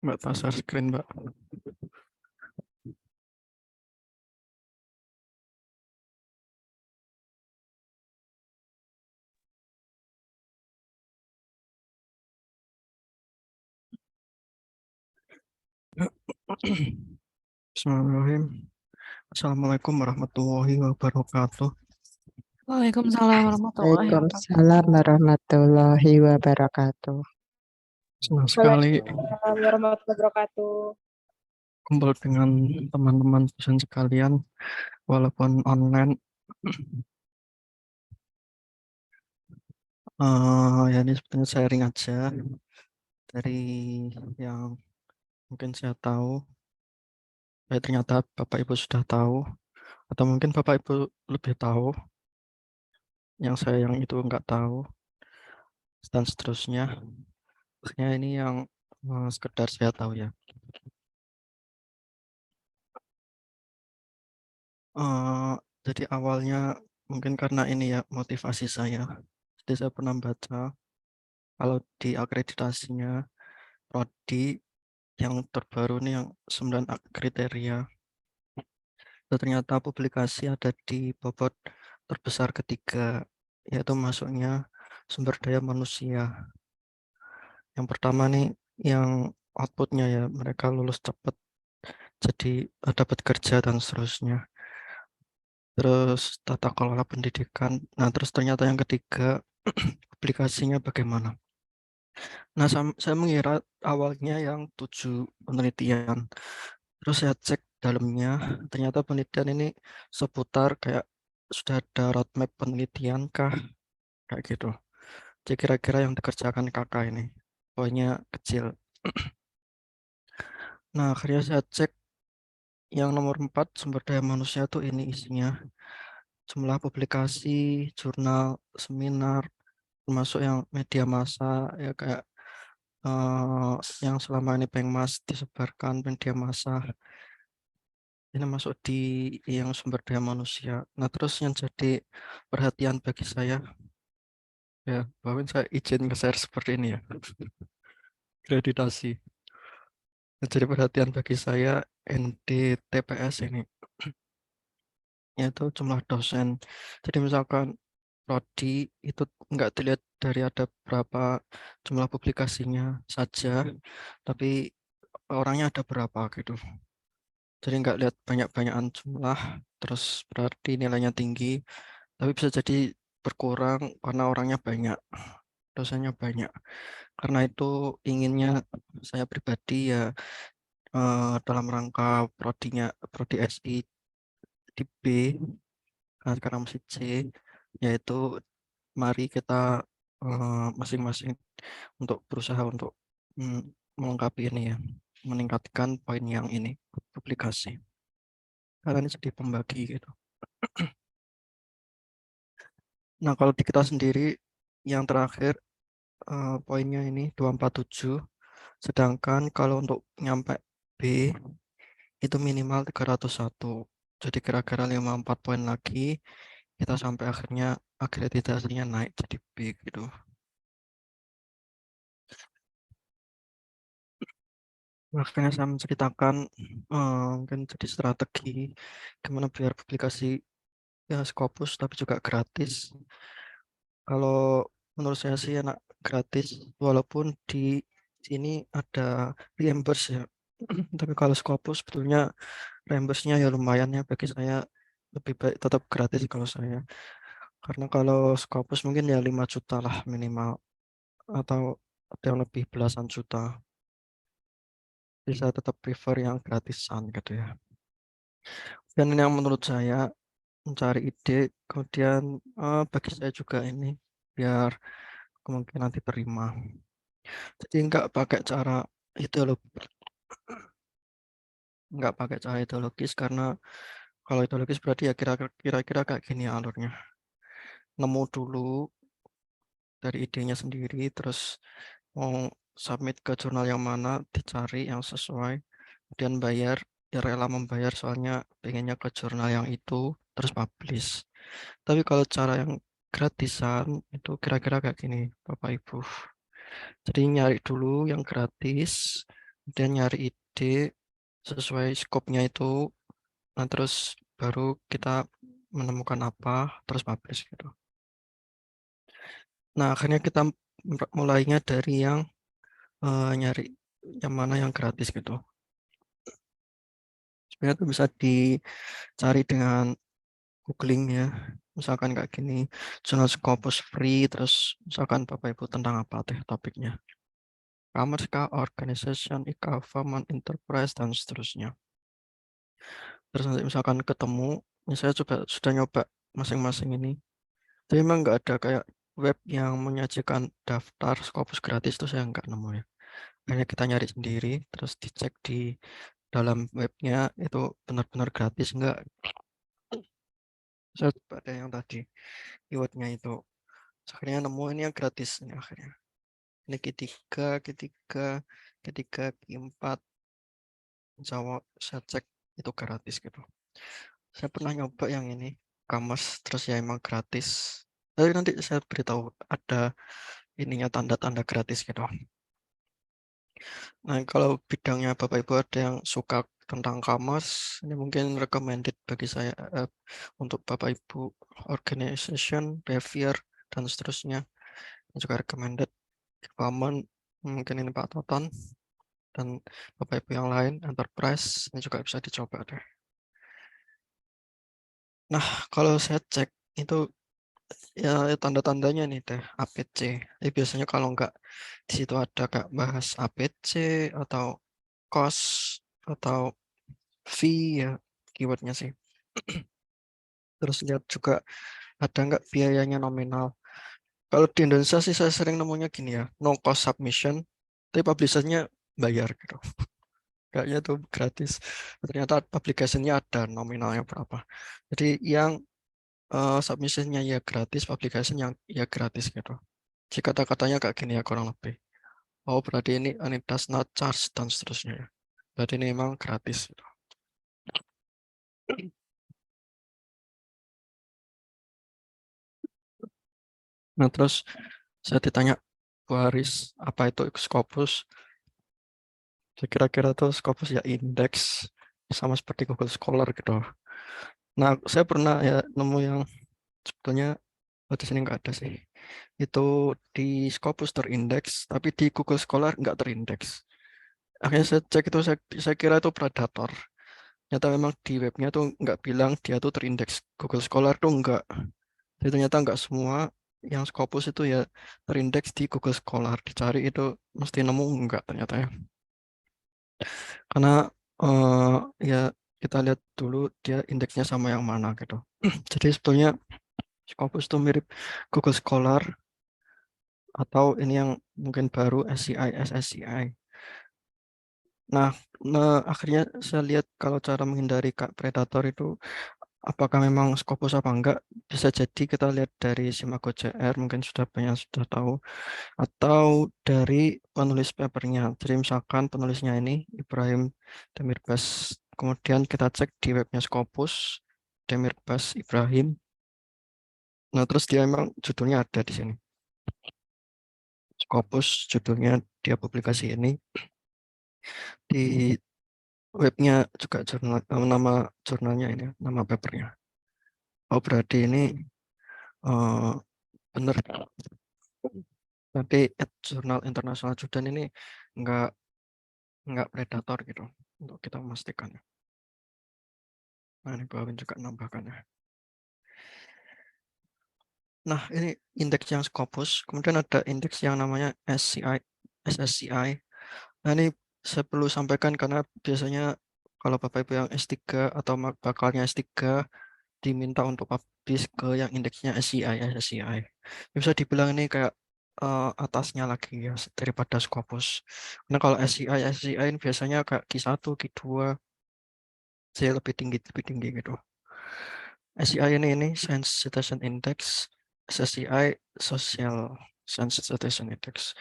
Mbak pasar screen, Mbak. Bismillahirrahmanirrahim. Assalamualaikum warahmatullahi wabarakatuh. Waalaikumsalam warahmatullahi wabarakatuh. Waalaikumsalam warahmatullahi wabarakatuh. Senang sekali Waalaikumsalam warahmatullahi wabarakatuh. kumpul dengan teman-teman dosen sekalian, walaupun online. Ya ini sebetulnya sharing aja dari yang mungkin saya tahu. Ternyata Bapak Ibu sudah tahu, atau mungkin Bapak Ibu lebih tahu, yang saya yang itu nggak tahu, dan seterusnya. Maksudnya ini yang sekedar saya tahu ya. Jadi awalnya mungkin karena ini ya motivasi saya. Jadi saya pernah baca kalau di akreditasinya prodi yang terbaru nih yang 9 kriteria. Itu ternyata publikasi ada di bobot terbesar ketiga, yaitu masuknya sumber daya manusia. Yang pertama nih yang outputnya ya mereka lulus cepat, jadi dapat kerja dan seterusnya. Terus tata kelola pendidikan. Nah, terus ternyata yang ketiga aplikasinya bagaimana. Nah, saya mengira awalnya yang 7 penelitian. Terus saya cek dalamnya, ternyata penelitian ini seputar kayak sudah ada roadmap penelitian kah? Kayak gitu. Jadi kira-kira yang dikerjakan kakak ini. Poinnya kecil. Nah, akhirnya saya cek yang nomor 4 sumber daya manusia tuh ini isinya. Jumlah publikasi, jurnal, seminar, termasuk yang media massa ya kayak yang selama ini Pengmas disebarkan media massa ini masuk di yang sumber daya manusia. Nah, terus yang jadi perhatian bagi saya ya bahwa saya izin nge-share seperti ini ya akreditasi. Yang jadi perhatian bagi saya NDTPS ini yaitu jumlah dosen. Jadi misalkan prodi itu enggak dilihat dari ada berapa jumlah publikasinya saja, tapi orangnya ada berapa gitu. Jadi nggak lihat banyak-banyakan jumlah, terus berarti nilainya tinggi, tapi bisa jadi berkurang karena orangnya banyak, dosennya banyak. Karena itu inginnya saya pribadi ya dalam rangka prodi SI di B, sekarang masih C, yaitu mari kita masing-masing untuk berusaha untuk melengkapi ini ya, meningkatkan poin yang ini publikasi. Karena ini jadi pembagi gitu. Nah, kalau di kita sendiri yang terakhir poinnya ini 247, sedangkan kalau untuk nyampe B itu minimal 301. Jadi kira-kira 54 poin lagi kita sampai akhirnya akreditasinya naik jadi B gitu. Makanya saya menceritakan mungkin jadi strategi gimana biar publikasi ya Scopus tapi juga gratis. Kalau menurut saya sih enak gratis, walaupun di sini ada reimburse ya. Tapi kalau Scopus sebetulnya reimburse-nya ya lumayan ya bagi saya, lebih baik tetap gratis kalau saya. Karena kalau Scopus mungkin ya 5 juta lah minimal, atau ada yang lebih belasan juta. Jadi saya tetap prefer yang gratisan gitu ya. Dan ini yang menurut saya mencari ide, kemudian bagi saya juga ini biar kemungkinan diterima. Jadi nggak pakai cara ideologis karena kalau ideologis berarti ya kira-kira kayak gini alurnya. Nemu dulu dari idenya sendiri, terus mau submit ke jurnal yang mana, dicari yang sesuai, kemudian bayar, ya rela membayar soalnya pengennya ke jurnal yang itu, terus publish. Tapi kalau cara yang gratisan itu kira-kira kayak gini, Bapak Ibu. Jadi nyari dulu yang gratis, kemudian nyari ide sesuai skopnya itu, nah terus baru kita menemukan apa, terus publish gitu. Nah, akhirnya kita mulainya dari yang nyari yang mana yang gratis gitu. Sebenarnya itu bisa dicari dengan googling ya. Misalkan kayak gini, jurnal Scopus free, terus misalkan Bapak Ibu tentang apa topiknya. Commerce kah, organization, e-government, enterprise, dan seterusnya. Terus nanti misalkan ketemu, saya sudah nyoba masing-masing ini. Tapi memang nggak ada kayak web yang menyajikan daftar Scopus gratis, itu saya nggak nemu ya. Hanya kita nyari sendiri, terus dicek di dalam webnya itu benar-benar gratis enggak. Saya coba ada yang tadi keywordnya itu. Akhirnya nemu ini yang gratis ini akhirnya. Ini ketiga, keempat, Jawa saya cek itu gratis gitu. Saya pernah nyoba yang ini, Kamas, terus ya emang gratis. Tapi nanti saya beritahu ada ininya tanda-tanda gratis gitu. Nah, kalau bidangnya Bapak Ibu ada yang suka tentang Kamas, ini mungkin recommended bagi saya untuk Bapak Ibu organization, behavior, dan seterusnya. Ini juga recommended. Common, mungkin ini Pak Toton, dan Bapak Ibu yang lain, enterprise, ini juga bisa dicoba deh. Nah, kalau saya cek itu ya tanda-tandanya nih deh, APC. Jadi biasanya kalau enggak di situ ada kayak bahas APC atau cost atau fee ya keywordnya sih. Terus lihat juga ada enggak biayanya nominal. Kalau di Indonesia sih saya sering nemunya gini ya, no cost submission, tapi publishernya bayar gitu. Kayaknya tuh gratis. Ternyata publication-nya ada nominalnya berapa. Jadi yang submission-nya ya gratis, publication yang ya gratis gitu. Jika kata-katanya kayak gini ya kurang lebih. Oh berarti ini does not charge dan seterusnya ya. Berarti ini memang gratis gitu. Nah terus saya ditanya, Bu Haris, apa itu Scopus? Kira-kira tuh Scopus ya indeks sama seperti Google Scholar gitu. Nah saya pernah ya nemu yang sebetulnya di sini nggak ada sih. Itu di Scopus terindeks, tapi di Google Scholar nggak terindeks. Akhirnya saya cek itu, saya kira itu predator. Ternyata memang di webnya tuh nggak bilang dia tuh terindeks. Google Scholar tuh nggak. Jadi ternyata nggak semua yang Scopus itu ya terindeks di Google Scholar. Dicari itu mesti nemu nggak ternyata ya. Karena ya kita lihat dulu dia indeksnya sama yang mana gitu. Jadi sebetulnya Scopus itu mirip Google Scholar atau ini yang mungkin baru SCI, SSCI. Nah, akhirnya saya lihat kalau cara menghindari predator itu apakah memang Scopus apa enggak, bisa jadi kita lihat dari Simago CR, mungkin sudah banyak sudah tahu, atau dari penulis papernya. Jadi misalkan penulisnya ini Ibrahim Demirbas, kemudian kita cek di webnya Scopus, Demirbas Ibrahim. Nah, terus dia memang judulnya ada di sini. Scopus judulnya dia publikasi ini. Di webnya juga jurnal, nama jurnalnya ini, nama papernya. Oh berarti ini benar. Tapi jurnal internasional Judan ini enggak predator gitu untuk kita memastikan. Nah ini Bawin juga nambahkan ya. Nah ini indeks yang Scopus, kemudian ada indeks yang namanya SCI, SSCI. Nah ini saya perlu sampaikan karena biasanya kalau Bapak Ibu yang S3 atau bakalnya S3 diminta untuk publish ke yang indeksnya SCI, SSCI. Bisa dibilang ini kayak atasnya lagi ya daripada Scopus. Karena kalau SCI, SSCI ini biasanya kayak Q1, Q2, saya lebih tinggi gitu. SCI ini Science Citizen Index, SSCI Social Science Citizen Index.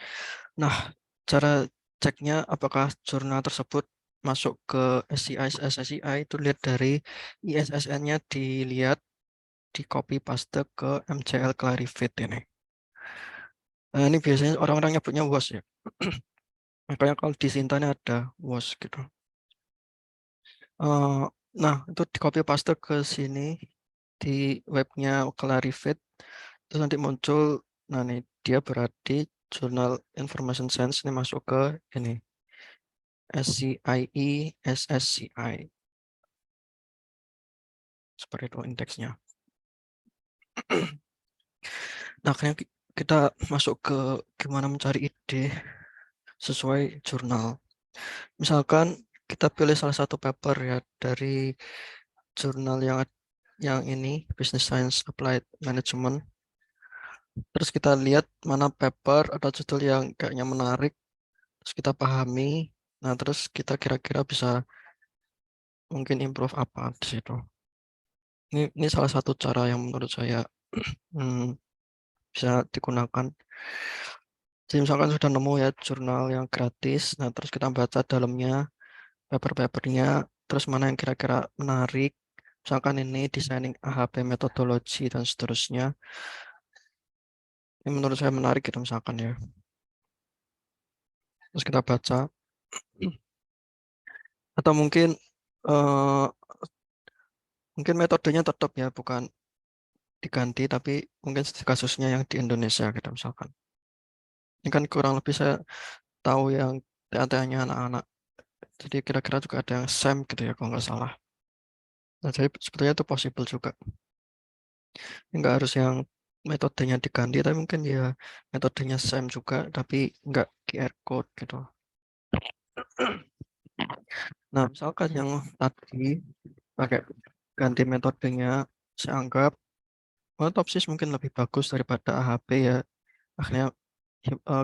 Nah, cara ceknya apakah jurnal tersebut masuk ke SCI, SSCI itu lihat dari ISSN-nya dilihat di copy paste ke MCL Clarivate ini. Nah, ini biasanya orang-orang nyebutnya WOS ya. Makanya kalau di Sinta ini ada was gitu. Nah, itu di copy paste ke sini di webnya Clarivate, terus nanti muncul, nah nih dia berarti Journal Information Science ini masuk ke ini SCIE, SSCI. Seperti itu indeksnya. Nah, akhirnya kita masuk ke gimana mencari ide sesuai jurnal. Misalkan kita pilih salah satu paper ya dari jurnal yang ini Business Science Applied Management. Terus kita lihat mana paper atau judul yang kayaknya menarik, terus kita pahami. Nah, terus kita kira-kira bisa mungkin improve apa di situ. Ini salah satu cara yang menurut saya bisa digunakan. Jadi misalkan sudah nemu ya jurnal yang gratis, nah terus kita baca dalamnya paper-papernya, terus mana yang kira-kira menarik. Misalkan ini designing AHP metodologi dan seterusnya. Ini menurut saya menarik gitu misalkan ya. Terus kita baca. Atau mungkin metodenya tetap ya, bukan diganti, tapi mungkin kasusnya yang di Indonesia gitu misalkan. Ini kan kurang lebih saya tahu yang TA-nya anak-anak. Jadi kira-kira juga ada yang SEM gitu ya kalau nggak salah. Nah, jadi sebetulnya itu possible juga. Nggak harus yang metodenya diganti, tapi mungkin ya metodenya SEM juga, tapi nggak QR code gitu. Nah, misalkan yang tadi pakai ganti metodenya, saya anggap Topsis mungkin lebih bagus daripada AHP ya. Akhirnya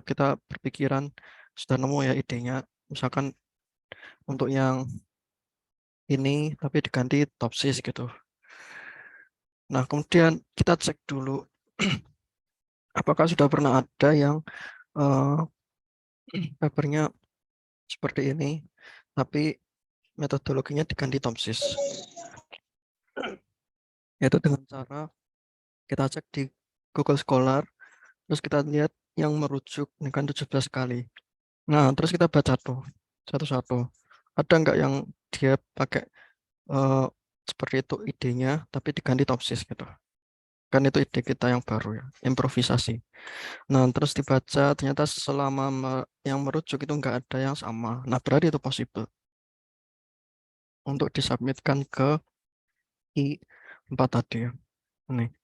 kita berpikiran sudah nemu ya idenya. Misalkan untuk yang ini tapi diganti Topsis gitu. Nah, kemudian kita cek dulu apakah sudah pernah ada yang papernya seperti ini, tapi metodologinya diganti Topsis. Yaitu dengan cara kita cek di Google Scholar, terus kita lihat yang merujuk ini kan 17 kali. Nah, terus kita baca tuh satu-satu. Ada nggak yang dia pakai seperti itu idenya, tapi diganti Topsis gitu. Kan itu ide kita yang baru ya, improvisasi. Nah, terus dibaca, ternyata selama yang merujuk itu nggak ada yang sama. Nah, berarti itu possible untuk disubmitkan ke I4 tadi ya. Nih.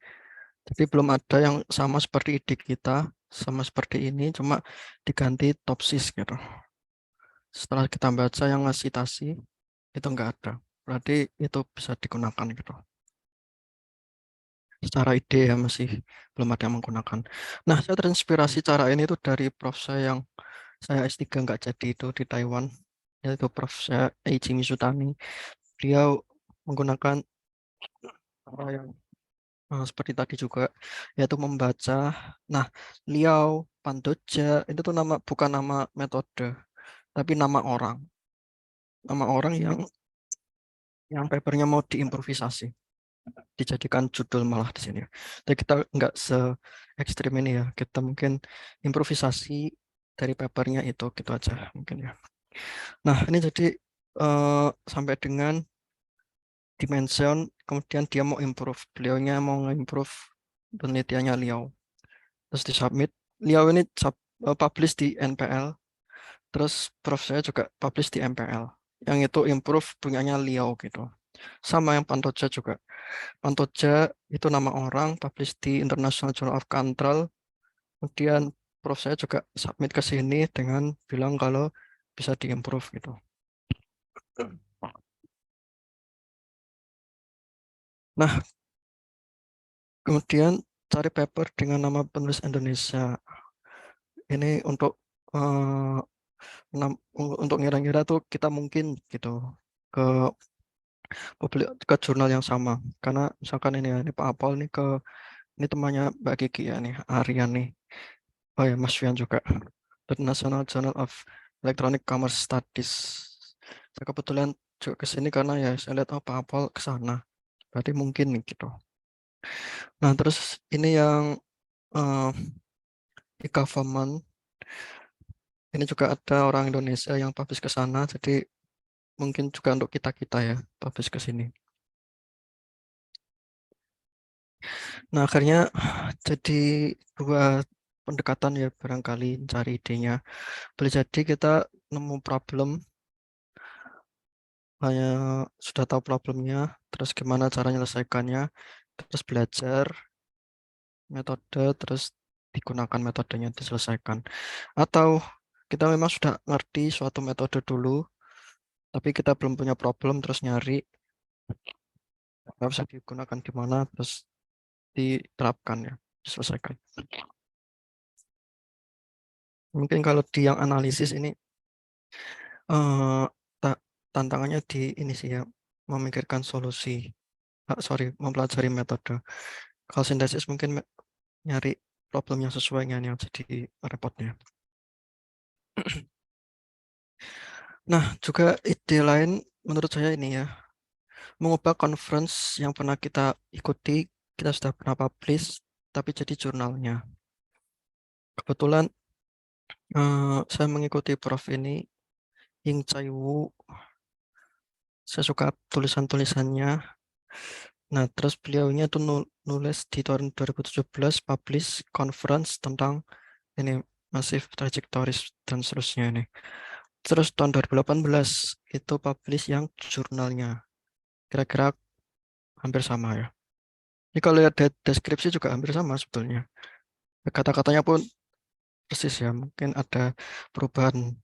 Jadi belum ada yang sama seperti ide kita, sama seperti ini, cuma diganti Topsis gitu. Setelah kita baca yang nge-citasi, itu nggak ada. Berarti itu bisa digunakan gitu. Secara ide ya masih belum ada yang menggunakan. Nah, saya terinspirasi cara ini itu dari prof saya yang saya S3 nggak jadi itu di Taiwan, yaitu prof saya Eiji Mizutani. Beliau menggunakan cara yang seperti tadi juga, yaitu membaca. Nah, Liao Pandoja itu tuh bukan nama metode, tapi nama orang yang papernya mau diimprovisasi, dijadikan judul malah di sini. Jadi kita nggak se ekstrim ini ya, kita mungkin improvisasi dari papernya itu gitu aja mungkin ya. Nah, ini jadi sampai dengan dimension, kemudian dia mau improve, beliaunya mau improve penelitiannya Liao, terus disubmit. Liao ini publish di NPL, terus prof saya juga publish di MPL, yang itu improve punyanya Liao gitu. Sama yang Pantoja juga. Pantoja itu nama orang, publish di International Journal of Control. Kemudian prof saya juga submit ke sini dengan bilang kalau bisa diimprove gitu. Nah, kemudian cari paper dengan nama penulis Indonesia. Ini untuk ngira-ngira tuh kita mungkin gitu ke jurnal yang sama. Karena misalkan ini ya, ini Pak Apol nih ini temannya Mbak Kiki ya nih, Aryan nih. Oh ya, Mas Fian juga. The National Journal of Electronic Commerce Studies. Saya kebetulan juga ke sini karena ya saya lihat Pak Apol ke sana. Berarti mungkin nih gitu. Nah, terus ini yang e-government Ini juga ada orang Indonesia yang publish ke sana, jadi mungkin juga untuk kita-kita ya, publish ke sini. Nah, akhirnya jadi dua pendekatan ya, barangkali cari idenya. Boleh jadi kita nemu problem, hanya sudah tahu problemnya, terus gimana cara menyelesaikannya, terus belajar metode, terus digunakan metodenya diselesaikan. Atau kita memang sudah ngerti suatu metode dulu, tapi kita belum punya problem, terus nyari nggak bisa digunakan di mana, terus diterapkan ya, diselesaikan. Mungkin kalau di yang analisis ini tantangannya di ini sih ya, memikirkan solusi. Mempelajari metode. Kalau sintesis mungkin nyari problem yang sesuai dengan yang jadi repotnya. Nah, juga ide lain menurut saya ini ya, mengubah conference yang pernah kita ikuti, kita sudah pernah publish, tapi jadi jurnalnya. Kebetulan saya mengikuti Prof ini, Ying Chai Wu. Saya suka tulisan-tulisannya. Nah, terus beliaunya tuh nulis di tahun 2017 publish conference tentang ini massive trajectories dan seterusnya ini. Terus tahun 2018 itu publish yang jurnalnya. Kira-kira hampir sama ya. Ini kalau lihat deskripsi juga hampir sama sebetulnya. Kata-katanya pun persis ya. Mungkin ada perubahan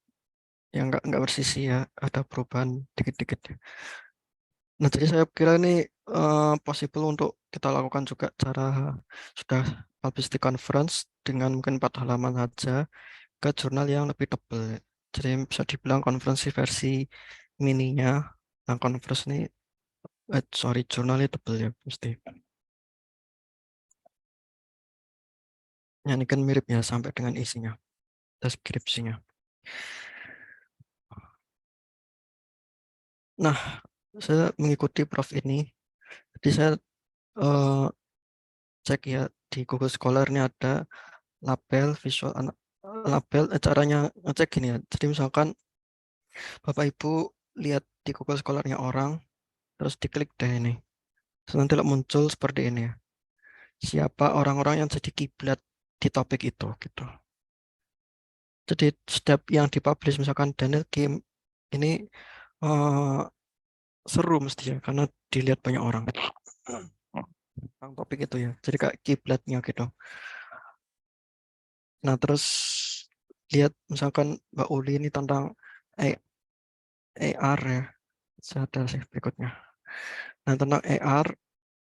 yang nggak persis ya. Ada perubahan dikit-dikit ya. Nah, jadi saya kira ini possible untuk kita lakukan juga cara sudah publish di conference dengan mungkin 4 halaman saja ke jurnal yang lebih tebal. Jadi bisa dibilang konferensi versi mininya. Nah, conference ini, jurnalnya tebal ya mesti. Ya, ini kan mirip ya sampai dengan isinya, deskripsinya. Nah, saya mengikuti Prof ini. Jadi saya cek ya di Google Scholar ini ada label visual label caranya ngecek gini ya. Jadi misalkan Bapak Ibu lihat di Google Scholar-nya orang, terus diklik deh ini. Terus nanti muncul seperti ini ya. Siapa orang-orang yang jadi kiblat di topik itu gitu. Jadi setiap yang dipublish misalkan Daniel Kim ini seru mesti ya karena dilihat banyak orang tentang topik itu ya. Jadi kayak kiblatnya gitu. Nah, terus lihat misalkan Mbak Uli ini tentang AR ya. Saya ada sih berikutnya. Nah, tentang AR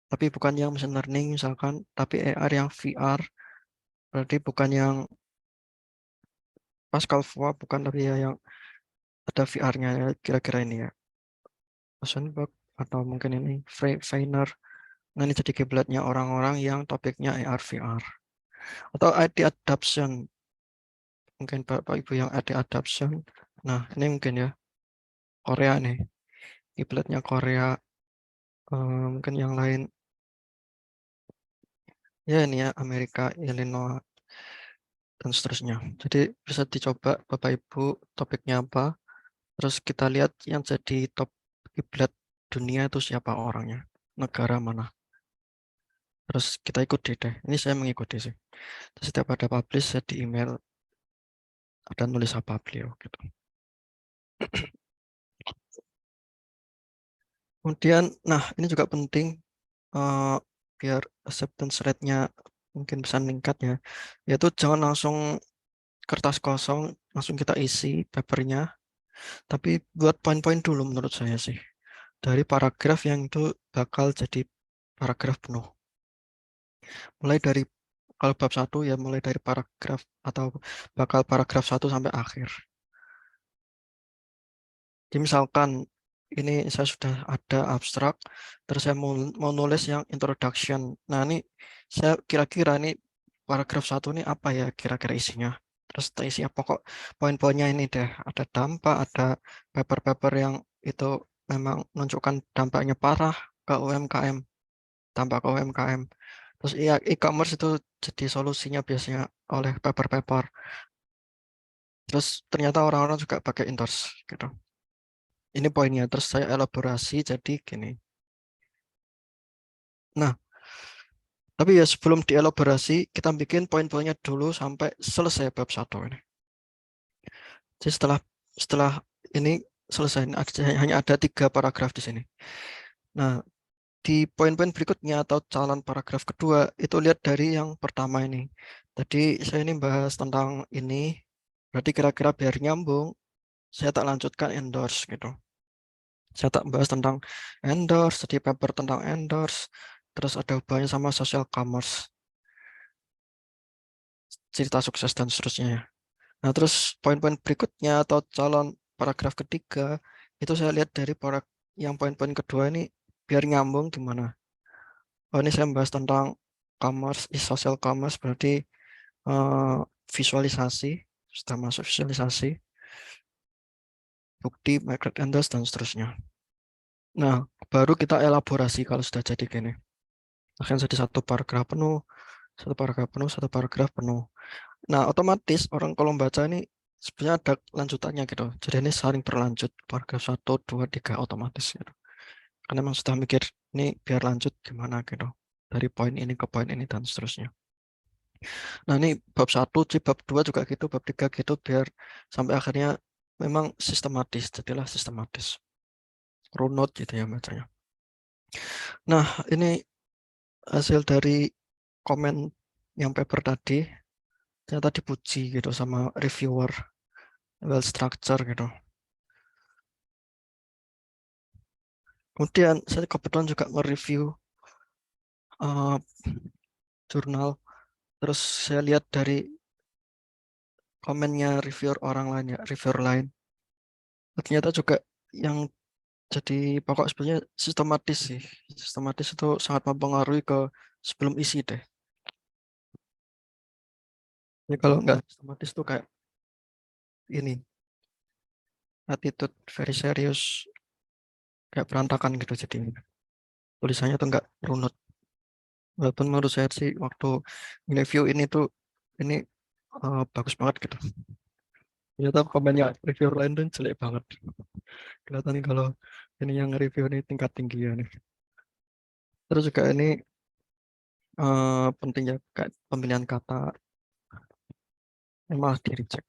tapi bukan yang machine learning misalkan, tapi AR yang VR. Berarti bukan yang Pascal Voix, bukan, tapi ya yang ada VR-nya ya, kira-kira ini ya. Rosenberg atau mungkin ini Feiner. Nah, ini jadi kiblatnya orang-orang yang topiknya AR VR. Atau ID adoption. Mungkin Bapak Ibu yang ID adoption. Nah, ini mungkin ya Korea nih. Kiblatnya Korea. Mungkin yang lain. Ya ini ya Amerika, Illinois, dan seterusnya. Jadi bisa dicoba Bapak Ibu topiknya apa. Terus kita lihat yang jadi top kiblat dunia itu siapa orangnya. Negara mana. Terus kita ikuti deh. Ini saya mengikuti sih. Terus setiap ada publish saya di email ada nulis apa beliau gitu. Kemudian, nah ini juga penting biar acceptance rate-nya mungkin bisa meningkat ya. Yaitu jangan langsung kertas kosong langsung kita isi papernya, tapi buat poin-poin dulu menurut saya sih. Dari paragraf yang itu bakal jadi paragraf penuh. Mulai dari kalau bab 1 ya mulai dari paragraf atau bakal paragraf 1 sampai akhir. Jadi misalkan ini saya sudah ada abstrak, terus saya mau nulis yang introduction. Nah, ini saya kira-kira ini paragraf 1 ini apa ya kira-kira isinya. Terus isi apa kok poin-poinnya ini deh. Ada dampak, ada paper-paper yang itu memang menunjukkan dampaknya parah ke UMKM, dampak ke UMKM. Terus ya e-commerce itu jadi solusinya biasanya oleh paper-paper. Terus ternyata orang-orang juga pakai endorse gitu. Ini poinnya. Terus saya elaborasi jadi gini. Nah, tapi ya sebelum dielaborasi, kita bikin poin-poinnya dulu sampai selesai bab 1 ini. Jadi setelah ini selesai, hanya ada 3 paragraf di sini. Nah, di poin-poin berikutnya atau calon paragraf kedua, itu lihat dari yang pertama ini. Tadi saya ini bahas tentang ini, berarti kira-kira biar nyambung, saya tak lanjutkan endorse gitu. Saya tak bahas tentang endorse, jadi paper tentang endorse, terus ada hubungannya sama social commerce, cerita sukses dan seterusnya ya. Nah, terus poin-poin berikutnya atau calon paragraf ketiga, itu saya lihat dari yang poin-poin kedua ini biar nyambung gimana. Oh, ini saya membahas tentang commerce, social commerce, berarti visualisasi, sudah masuk visualisasi, bukti, market endorse, dan seterusnya. Nah, baru kita elaborasi kalau sudah jadi gini. Akan jadi satu paragraf penuh, satu paragraf penuh, satu paragraf penuh. Nah, otomatis orang kalau membaca ini sebenarnya ada lanjutannya gitu. Jadi ini saling berlanjut, paragraf 1, 2, 3 otomatis gitu. Karena memang sudah mikir ini biar lanjut gimana gitu. Dari poin ini ke poin ini dan seterusnya. Nah, ini bab 1, bab 2 juga gitu, bab 3 gitu biar sampai akhirnya memang sistematis, jadilah sistematis. Runut gitu ya bacanya. Nah, ini hasil dari komen yang paper tadi ternyata dipuji gitu sama reviewer, well structure gitu. Kemudian saya kebetulan juga nge-review jurnal, terus saya lihat dari komennya reviewer orang lain ya, reviewer lain. Ternyata juga yang jadi pokok sebenarnya sistematis sih. Sistematis itu sangat mempengaruhi ke sebelum isi deh. Jadi kalau nggak sistematis tuh kayak ini, attitude very serius, kayak berantakan gitu jadi tulisannya tuh nggak runut. Walaupun menurut saya sih waktu review ini tuh ini bagus banget gitu. Ternyata komennya reviewer lain tuh jelek banget. Kelihatan kalau ini yang review ini tingkat tinggi ya nih. Terus juga ini pentingnya kayak pemilihan kata yang malah di reject.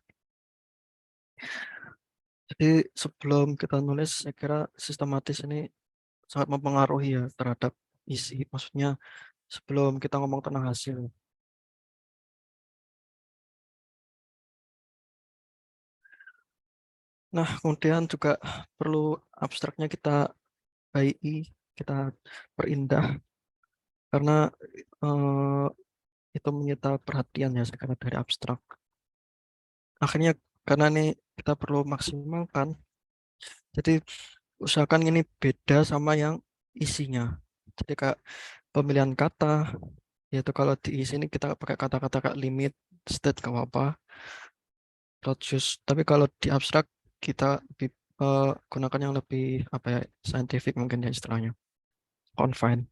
Jadi sebelum kita nulis, saya kira sistematis ini sangat mempengaruhi ya terhadap isi. Maksudnya sebelum kita ngomong tentang hasil. Nah, kemudian juga perlu abstraknya kita baiki, kita perindah karena itu menyita perhatian ya sekarang dari abstrak. Akhirnya karena ini kita perlu maksimalkan, jadi usahakan ini beda sama yang isinya. Jadi kayak pemilihan kata, yaitu kalau di sini kita pakai kata-kata kayak limit, state, gak apa-apa, produce. Tapi kalau di abstrak kita gunakan yang lebih apa ya, scientific mungkin ya istilahnya, confine.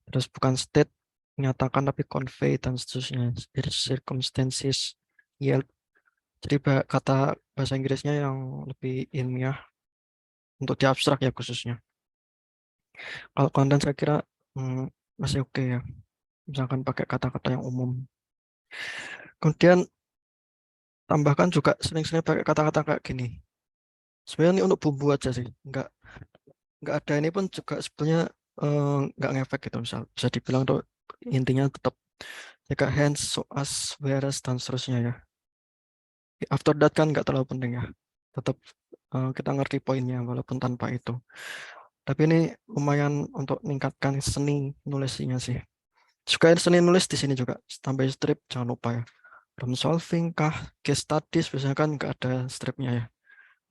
Terus bukan state, nyatakan tapi convey dan seterusnya. Jadi circumstances, yield. Jadi kata bahasa Inggrisnya yang lebih ilmiah untuk di abstrak ya khususnya. Kalau konten saya kira masih oke ya. Misalkan pakai kata-kata yang umum. Kemudian tambahkan juga sering-sering pakai kata-kata kayak gini. Sebenarnya ini untuk bumbu aja sih, nggak ada ini pun juga sebenarnya nggak ngefek gitu. Misal bisa dibilang tuh intinya tetap jika hands, so as, whereas dan seterusnya ya. After that kan nggak terlalu penting ya. Tetap kita ngerti poinnya walaupun tanpa itu. Tapi ini lumayan untuk meningkatkan seni nulisnya sih. Juga seni nulis di sini juga tambah strip jangan lupa ya. Problem solving kah, case studies biasanya kan nggak ada stripnya ya.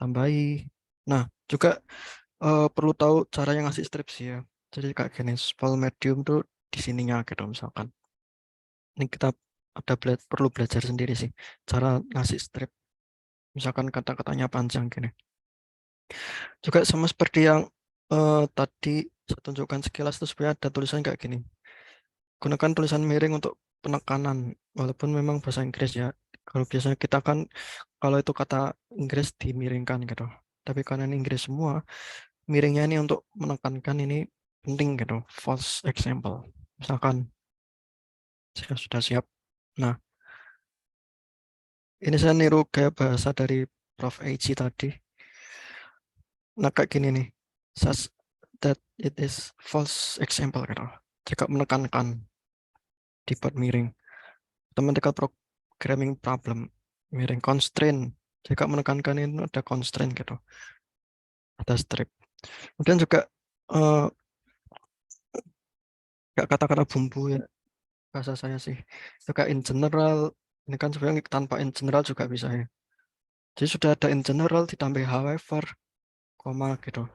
Tambahi. Nah juga perlu tahu cara yang ngasih strip sih ya. Jadi kayak gini, spell medium tuh di sininya gitu misalkan. Ini kita perlu belajar sendiri sih cara ngasih strip. Misalkan kata-katanya panjang gini. Juga sama seperti yang tadi saya tunjukkan sekilas itu sebenarnya ada tulisan kayak gini. Gunakan tulisan miring untuk penekanan, walaupun memang bahasa Inggris ya. Kalau biasanya kita kan kalau itu kata Inggris dimiringkan gitu. Tapi karena ini Inggris semua, miringnya ini untuk menekankan ini penting gitu. False example. Misalkan saya sudah siap. Nah, ini saya niru gaya bahasa dari Prof. Eiji tadi. Nah, kayak gini nih. Such that it is false example gitu. Jika menekankan dibuat miring. Mathematical programming problem miring constraint. Jika menekankan ini ada constraint gitu. Ada strip. Kemudian juga kata-kata bumbu ya bahasa saya sih. Juga in general. Ini kan sebenarnya tanpa in general juga bisa ya. Jadi sudah ada in general ditambah however, koma gitu.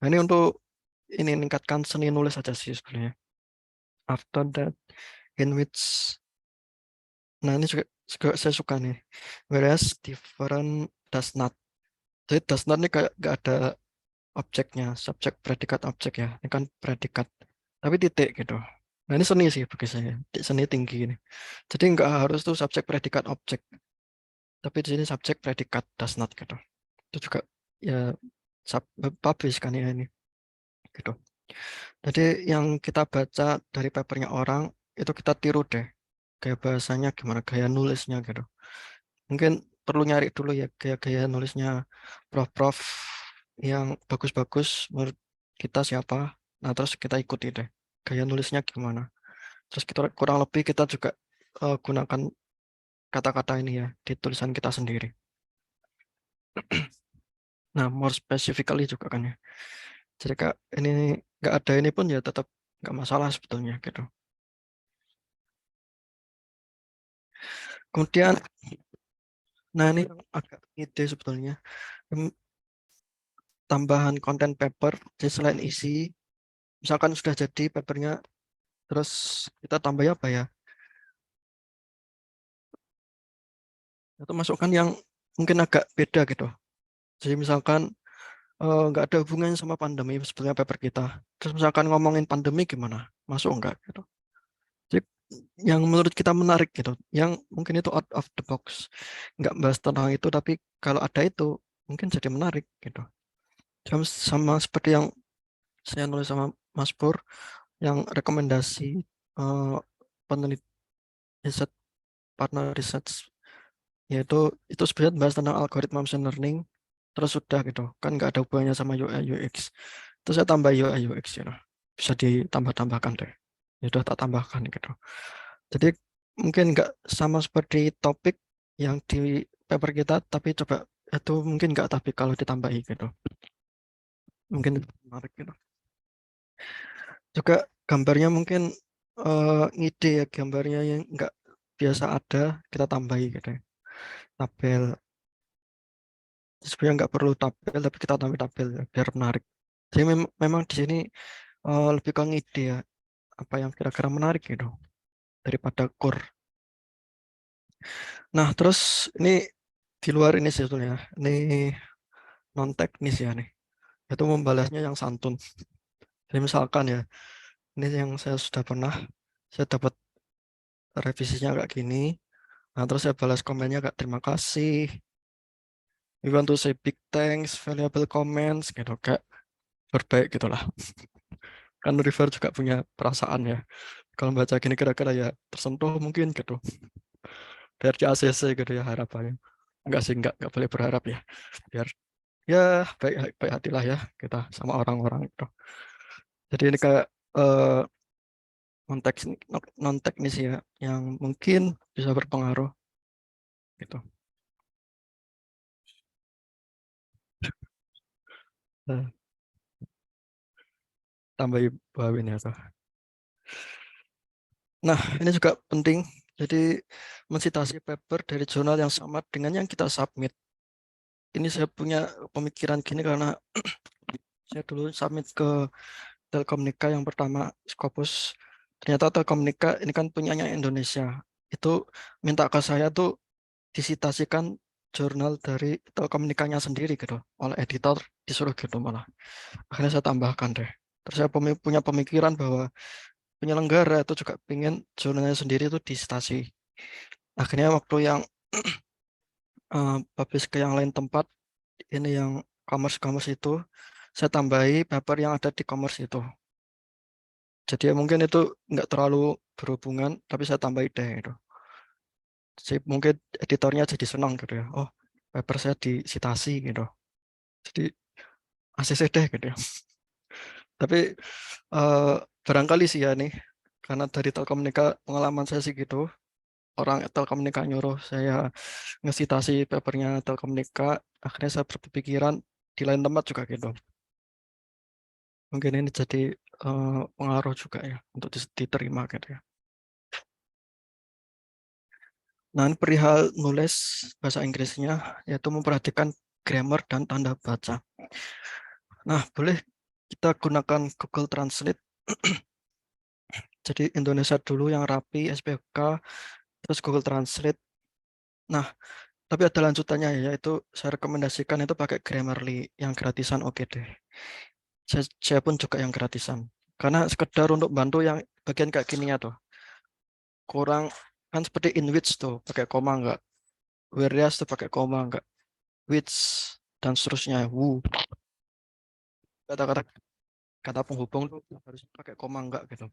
Nah, ini untuk ini meningkatkan seni nulis aja sih sebenarnya. After that, in which, nah ini juga saya suka nih. Whereas different does not. Jadi does not ini kayak gak ada objeknya, subjek, predikat, objek ya. Ini kan predikat, tapi titik gitu. Nah ini seni sih bagi saya, seni tinggi ini. Jadi nggak harus tuh subjek, predikat, objek. Tapi di sini subjek, predikat, does not gitu. Itu juga ya publish kan ya ini. Gitu. Jadi yang kita baca dari papernya orang itu kita tiru deh gaya bahasanya gimana, gaya nulisnya gitu. Mungkin perlu nyari dulu ya gaya-gaya nulisnya prof-prof yang bagus-bagus menurut kita siapa. Nah terus kita ikuti deh gaya nulisnya gimana. Terus kita kurang lebih kita juga gunakan kata-kata ini ya di tulisan kita sendiri. Nah more specifically juga kan ya. Jadi kak ini nggak ada ini pun ya tetap nggak masalah sebetulnya gitu. Kemudian, nah ini agak ide sebetulnya. Tambahan konten paper, jadi selain isi, misalkan sudah jadi papernya, terus kita tambah apa ya? Atau masukkan yang mungkin agak beda gitu. Jadi misalkan nggak ada hubungannya sama pandemi sebetulnya paper kita. Terus misalkan ngomongin pandemi gimana? Masuk nggak gitu? Jadi yang menurut kita menarik gitu, yang mungkin itu out of the box, nggak bahas tentang itu, tapi kalau ada itu mungkin jadi menarik gitu. Sama seperti yang saya nulis sama Mas Pur, yang rekomendasi peneliti riset, partner research, yaitu itu sebenarnya bahas tentang algoritma machine learning, terus sudah gitu, kan nggak ada hubungannya sama UI UX. Terus saya tambah UI UX ya, bisa ditambah-tambahkan deh. Ya udah tak tambahkan gitu. Jadi mungkin nggak sama seperti topik yang di paper kita, tapi coba itu mungkin nggak, tapi kalau ditambahi gitu, mungkin menarik gitu. Juga gambarnya mungkin ngide ya, gambarnya yang nggak biasa ada kita tambahi gitu ya. Tabel sebenarnya nggak perlu tabel, tapi kita tambah tabel ya, biar menarik. Jadi memang di sini lebih ke ngide ya, apa yang kira-kira menarik gitu daripada core. Nah terus ini di luar ini sih sebetulnya, ini non teknis ya nih, itu membalasnya yang santun. Jadi misalkan ya, ini yang saya sudah pernah, saya dapat revisinya kayak gini. Nah, terus saya balas komennya kayak terima kasih. We want to say big thanks, valuable comments, gitu. Kayak berbaik gitulah. Kan reviewer juga punya perasaan ya. Kalau baca gini kira-kira ya tersentuh mungkin gitu. Biar di ACC gitu ya harapannya. Enggak sih, enggak boleh berharap ya. Biar ya baik hatilah ya kita sama orang-orang itu. Jadi ini kayak non teknis ya yang mungkin bisa berpengaruh gitu. Nah, tambahi bawin ya tuh. Nah, ini juga penting. Jadi mensitasi paper dari jurnal yang sama dengan yang kita submit. Ini saya punya pemikiran gini karena saya dulu submit ke Telkomnika yang pertama Scopus. Ternyata Telkomnika ini kan punyanya Indonesia. Itu minta ke saya tuh disitasikan jurnal dari Telkomunikanya sendiri gitu. Oleh editor disuruh gitu malah. Akhirnya saya tambahkan deh. Terus saya punya pemikiran bahwa penyelenggara itu juga pengen jurnalnya sendiri itu disitasi. Akhirnya waktu yang publish ke yang lain tempat, ini yang commerce itu, saya tambahi paper yang ada di commerce itu. Jadi ya mungkin itu nggak terlalu berhubungan, tapi saya tambahi deh itu. Jadi mungkin editornya jadi senang gitu ya. Oh, paper saya disitasi gitu. Jadi ACC deh gitu ya. Tapi barangkali sih ya nih, karena dari Telkomnika pengalaman saya sih gitu, orang Telkomnika nyuruh saya ngesitasi papernya Telkomnika, akhirnya saya berpikiran di lain tempat juga gitu. Mungkin ini jadi pengaruh juga ya untuk diterima gitu ya. Nah, ini perihal nulis bahasa Inggrisnya, yaitu memperhatikan grammar dan tanda baca. Nah, boleh kita gunakan Google Translate. Jadi Indonesia dulu yang rapi, SPK, terus Google Translate. Nah, tapi ada lanjutannya ya, yaitu saya rekomendasikan itu pakai Grammarly yang gratisan, oke deh. Saya pun juga yang gratisan. Karena sekedar untuk bantu yang bagian kayak gininya tuh. Kurang, kan seperti in which tuh, pakai koma enggak. Whereas tuh pakai koma enggak. Which, dan seterusnya. Kata-kata kata penghubung tuh harus pakai koma enggak gitu.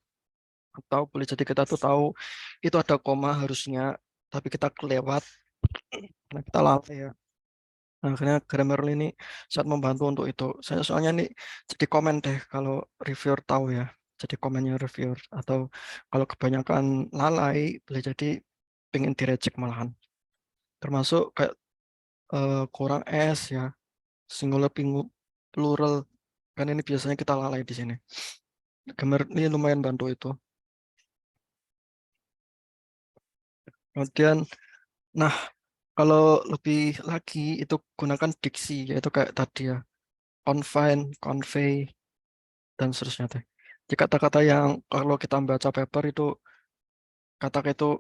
Atau boleh jadi kita tuh tahu itu ada koma harusnya, tapi kita kelewat, nah kita lalai ya. Nah, akhirnya Grammarly ini sangat membantu untuk itu. Saya soalnya nih jadi komen deh kalau reviewer tahu ya. Jadi komennya reviewer, atau kalau kebanyakan lalai boleh jadi pengen direject malahan. Termasuk kayak kurang S ya, singular plural. Kan ini biasanya kita lalai di sini. Grammarly lumayan bantu itu. Kemudian, nah kalau lebih lagi itu gunakan diksi, yaitu kayak tadi ya, confine, convey, dan seterusnya teh. Jadi kata-kata yang kalau kita membaca paper itu kata itu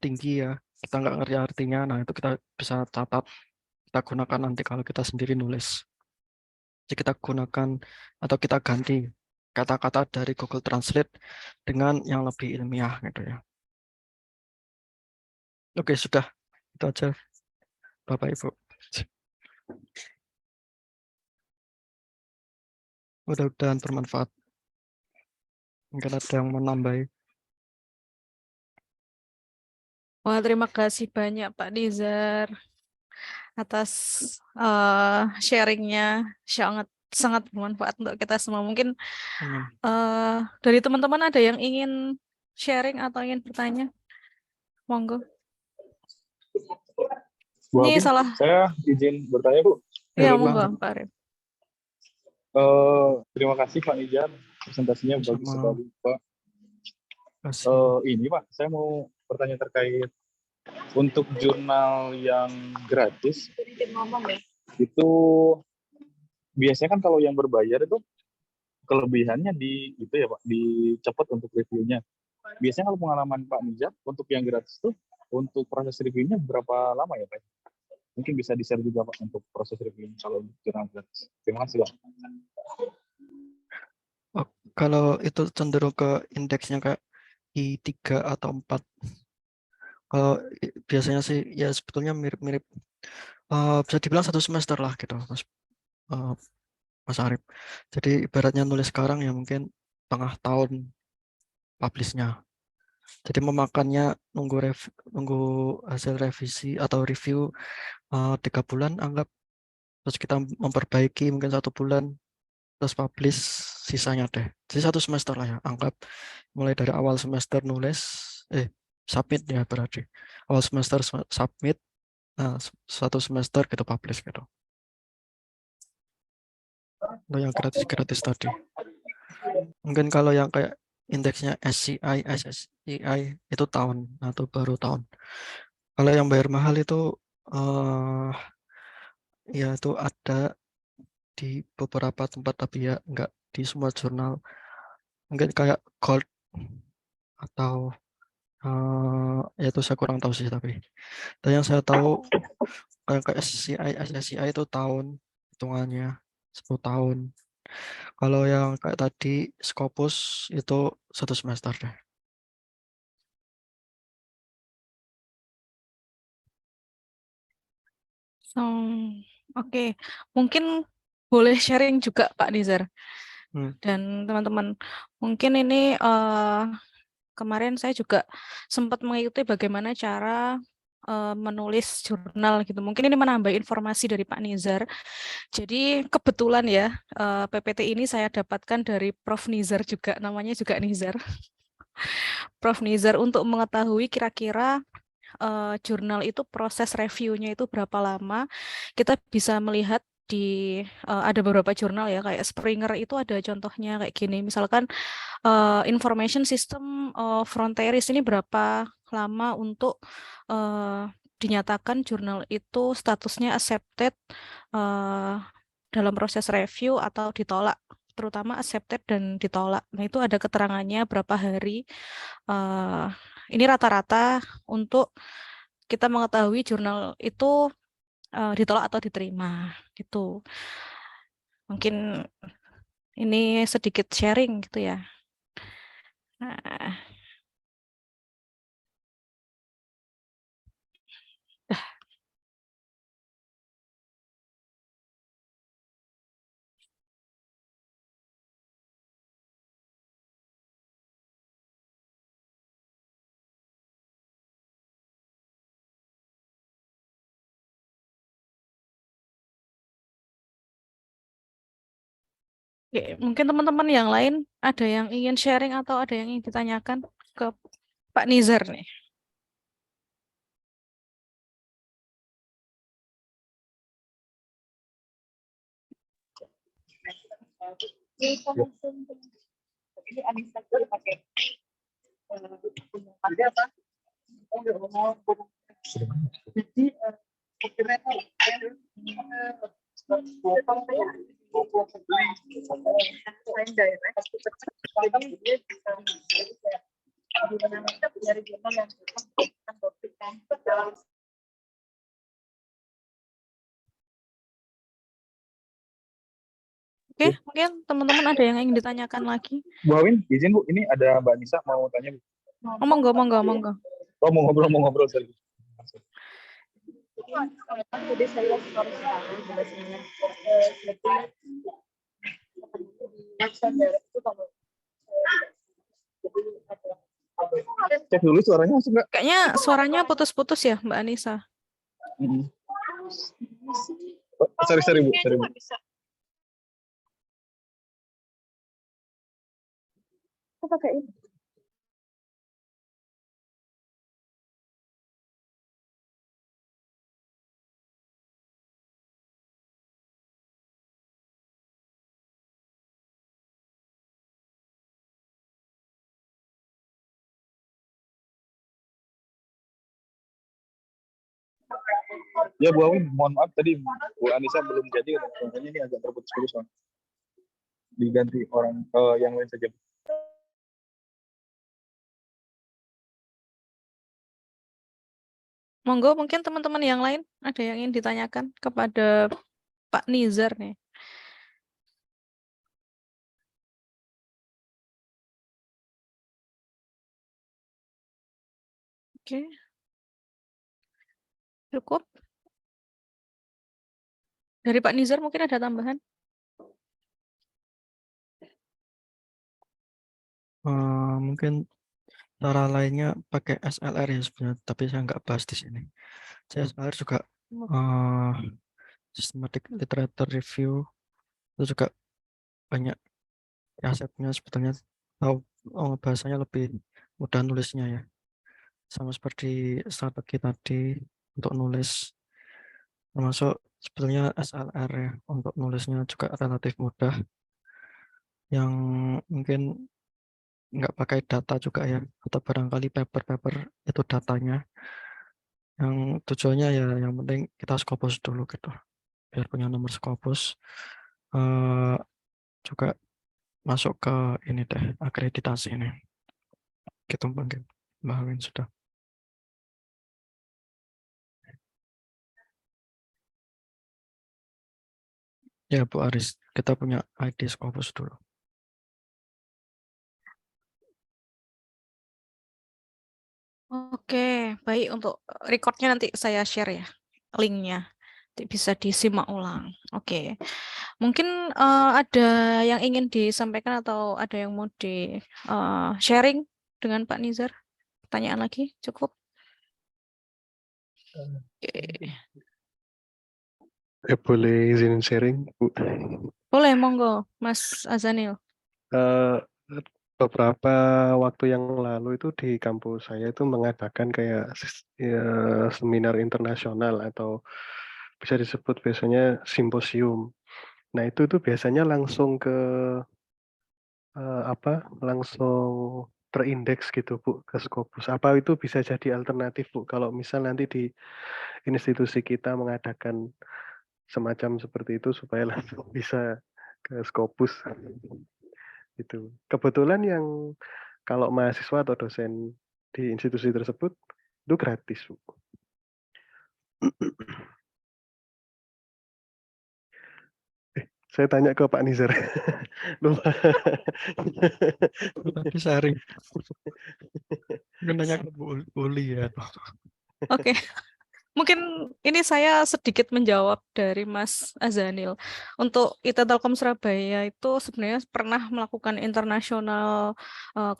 tinggi ya, kita nggak ngerti artinya, nah itu kita bisa catat, kita gunakan nanti kalau kita sendiri nulis. Jadi kita gunakan atau kita ganti kata-kata dari Google Translate dengan yang lebih ilmiah gitu ya. Oke, sudah. Itu aja Bapak Ibu. Mudah-mudahan bermanfaat. Mungkin ada yang mau nambahin. Wah, terima kasih banyak Pak Nizar atas sharingnya, sangat bermanfaat untuk kita semua. Mungkin dari teman-teman ada yang ingin sharing atau ingin bertanya? Monggo. Bu Ini Apin, salah. saya izin bertanya Bu. Ya, Bang. monggo Pak Arif. Terima kasih Pak Nizar, presentasinya bagus Sama. sekali Pak. Ini Pak, saya mau bertanya terkait untuk jurnal yang gratis itu biasanya kan kalau yang berbayar itu kelebihannya di itu ya Pak, dicopot untuk reviewnya. Biasanya kalau pengalaman Pak Nizar untuk yang gratis itu untuk proses reviewnya berapa lama ya Pak? Mungkin bisa di-share juga Pak untuk proses reviewnya kalau jurnal gratis. Terima kasih Pak. Kalau itu cenderung ke indeksnya kayak I3 atau 4. Kalau biasanya sih ya sebetulnya mirip-mirip, bisa dibilang 1 semester lah gitu Mas Arif. Jadi ibaratnya nulis sekarang ya mungkin tengah tahun publishnya. Jadi memakannya nunggu hasil revisi atau review 3 bulan anggap, terus kita memperbaiki mungkin 1 bulan, terus publish sisanya deh. Jadi 1 semester lah ya, anggap mulai dari awal semester nulis, submit ya berarti. Awal semester submit, nah 1 semester kita publish gitu. Untuk yang gratis-gratis tadi. Mungkin kalau yang kayak indeksnya SCI, SSCI itu tahun atau baru tahun. Kalau yang bayar mahal itu ya itu ada di beberapa tempat tapi ya enggak di semua jurnal. Mungkin kayak Gold atau ya itu saya kurang tahu sih tapi. Dan yang saya tahu kayak SCI, SSCI itu tahun hitungannya 10 tahun. Kalau yang kayak tadi Scopus itu 1 semester deh. Oke. Mungkin boleh sharing juga Pak Nizar Hmm. dan teman-teman. Mungkin ini kemarin saya juga sempat mengikuti bagaimana cara menulis jurnal gitu. Mungkin ini menambah informasi dari Pak Nizar. Jadi kebetulan ya PPT ini saya dapatkan dari Prof Nizar juga, namanya juga Nizar. Prof Nizar untuk mengetahui kira-kira jurnal itu proses reviewnya itu berapa lama. Kita bisa melihat di ada beberapa jurnal ya kayak Springer itu ada contohnya kayak gini. Misalkan information system Frontiers ini berapa lama untuk dinyatakan jurnal itu statusnya accepted dalam proses review atau ditolak, terutama accepted dan ditolak. Nah, itu ada keterangannya berapa hari. Ini rata-rata untuk kita mengetahui jurnal itu ditolak atau diterima gitu. Mungkin ini sedikit sharing gitu ya. Nah, oke, mungkin teman-teman yang lain ada yang ingin sharing atau ada yang ingin ditanyakan ke Pak Nizar nih. Ini Anissa tuh pakai ada apa? Jadi Oke, mungkin teman-teman ada yang ingin ditanyakan lagi. Bu Awin, izin Bu, ini ada Mbak Nisa mau tanya Bu. Oh, monggo, monggo, monggo. Oh, mau ngobrol, sorry. jadi saya harus tahu bahasanya itu kalau Cek dulu suaranya masuk nggak? Kayaknya suaranya putus-putus ya, Mbak Anissa. Oh, sorry Bu, sorry Bu. pakai ini. Ya Bu Awin, mohon maaf tadi Bu Anissa belum jadi, katanya ini agak terputus-putus. Diganti orang yang lain saja. Monggo, mungkin teman-teman yang lain ada yang ingin ditanyakan kepada Pak Nizar nih. Oke. Cukup. Dari Pak Nizar mungkin ada tambahan? Mungkin cara lainnya pakai SLR ya sebenarnya, tapi saya nggak bahas di sini. SLR juga systematic literature review itu juga banyak asetnya sebetulnya, tahu bahasanya lebih mudah nulisnya ya, sama seperti strategi tadi untuk nulis, termasuk sebetulnya SLR ya untuk nulisnya juga relatif mudah, yang mungkin nggak pakai data juga ya, atau barangkali paper itu datanya, yang tujuannya ya yang penting kita Scopus dulu gitu biar punya nomor Scopus, juga masuk ke ini deh akreditasi ini gitu mungkin Mbak Win sudah. Ya Bu Aris, kita punya ID Scopus dulu. Oke, baik, untuk recordnya nanti saya share ya linknya. bisa disimak ulang. Oke. Mungkin ada yang ingin disampaikan atau ada yang mau di sharing dengan Pak Nizar? Pertanyaan lagi? Cukup? Oke. Boleh izin sharing, Bu? Boleh, monggo, Mas Azanil. Eh, Beberapa waktu yang lalu itu di kampus saya itu mengadakan kayak seminar internasional atau bisa disebut biasanya simposium. Nah itu biasanya langsung ke langsung terindeks gitu Bu ke Scopus. Apa itu bisa jadi alternatif Bu kalau misal nanti di institusi kita mengadakan semacam seperti itu supaya langsung bisa ke Scopus itu. Kebetulan yang kalau mahasiswa atau dosen di institusi tersebut itu gratis, Bu. Saya tanya ke Pak Nizar. Lupa. Tadi sharing. Mungkin nanya ke Bu Uli ya. Oke. Mungkin ini saya sedikit menjawab dari Mas Azanil. Untuk IT Telkom Surabaya itu sebenarnya pernah melakukan international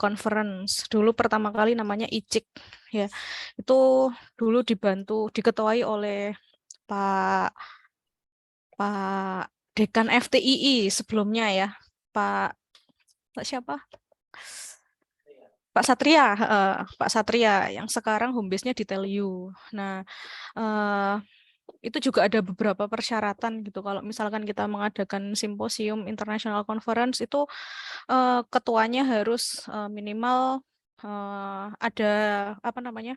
conference. Dulu pertama kali namanya ICIC ya. Itu dulu diketuai oleh Pak Dekan FTII sebelumnya ya. Pak siapa? Pak Satria yang sekarang home base-nya di Teliu. Nah, itu juga ada beberapa persyaratan gitu. Kalau misalkan kita mengadakan simposium international conference itu ketuanya harus minimal ada apa namanya?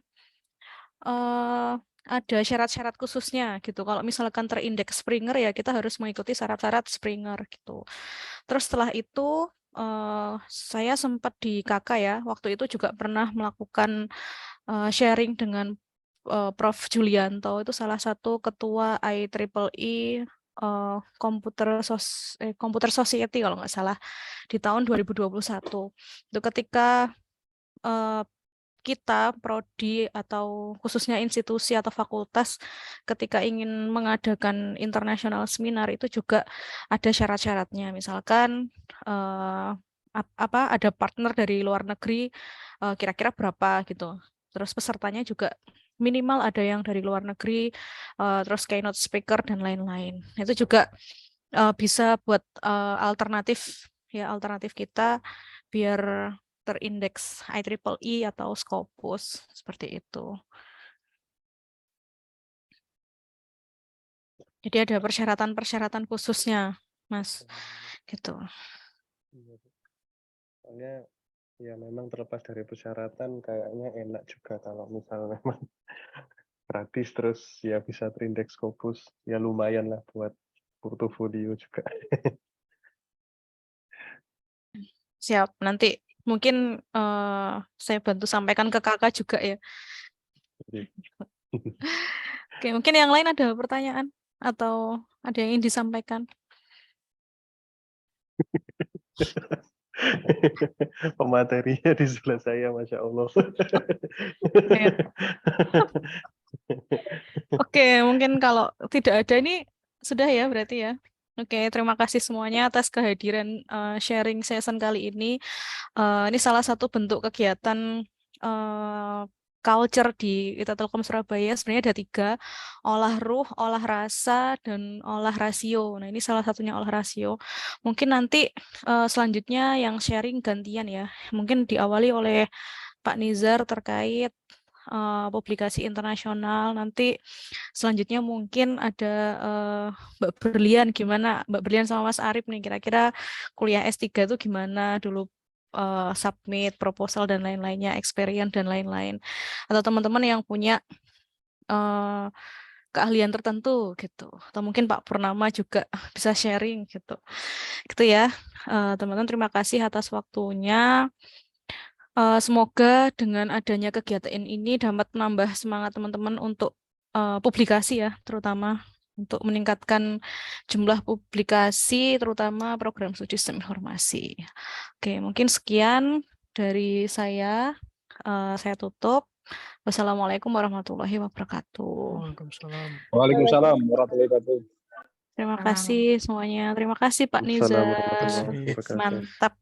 Ada syarat-syarat khususnya gitu. Kalau misalkan terindeks Springer ya kita harus mengikuti syarat-syarat Springer gitu. Terus setelah itu saya sempat di KK ya. Waktu itu juga pernah melakukan sharing dengan Prof. Julianto, itu salah satu ketua IEEE Computer Society kalau nggak salah di tahun 2021. Itu ketika kita prodi atau khususnya institusi atau fakultas ketika ingin mengadakan international seminar itu juga ada syarat-syaratnya. Misalkan ada partner dari luar negeri kira-kira berapa gitu. Terus pesertanya juga minimal ada yang dari luar negeri, terus keynote speaker dan lain-lain. Itu juga bisa buat alternatif kita biar terindeks IEEE atau Scopus seperti itu. Jadi ada persyaratan-persyaratan khususnya, Mas. Gitu. Soalnya ya memang terlepas dari persyaratan kayaknya enak juga kalau misal memang gratis terus ya bisa terindeks Scopus ya lumayan lah buat portofolio juga. Siap, nanti mungkin saya bantu sampaikan ke kakak juga ya. Oke, mungkin yang lain ada pertanyaan atau ada yang ingin disampaikan? Pematerinya di sebelah saya, Masya Allah. Oke, mungkin kalau tidak ada ini sudah ya berarti ya. Oke, terima kasih semuanya atas kehadiran sharing session kali ini. Ini salah satu bentuk kegiatan culture di IT Telkom Surabaya. Sebenarnya ada 3, olah ruh, olah rasa, dan olah rasio. Nah, ini salah satunya olah rasio. Mungkin nanti selanjutnya yang sharing gantian ya. Mungkin diawali oleh Pak Nizar terkait publikasi internasional. Nanti selanjutnya mungkin ada Mbak Berlian, gimana Mbak Berlian sama Mas Arif nih, kira-kira kuliah S3 itu gimana dulu submit, proposal dan lain-lainnya, experience dan lain-lain. Atau teman-teman yang punya keahlian tertentu gitu. Atau mungkin Pak Purnama juga bisa sharing gitu. Gitu ya. Teman-teman terima kasih atas waktunya. Semoga dengan adanya kegiatan ini dapat menambah semangat teman-teman untuk publikasi ya, terutama untuk meningkatkan jumlah publikasi, terutama program studi sistem informasi. Oke, mungkin sekian dari saya tutup. Wassalamualaikum warahmatullahi wabarakatuh. Waalaikumsalam. Waalaikumsalam warahmatullahi wabarakatuh. Terima kasih semuanya. Terima kasih Pak Assalamualaikum Nizar. warahmatullahi wabarakatuh. Mantap.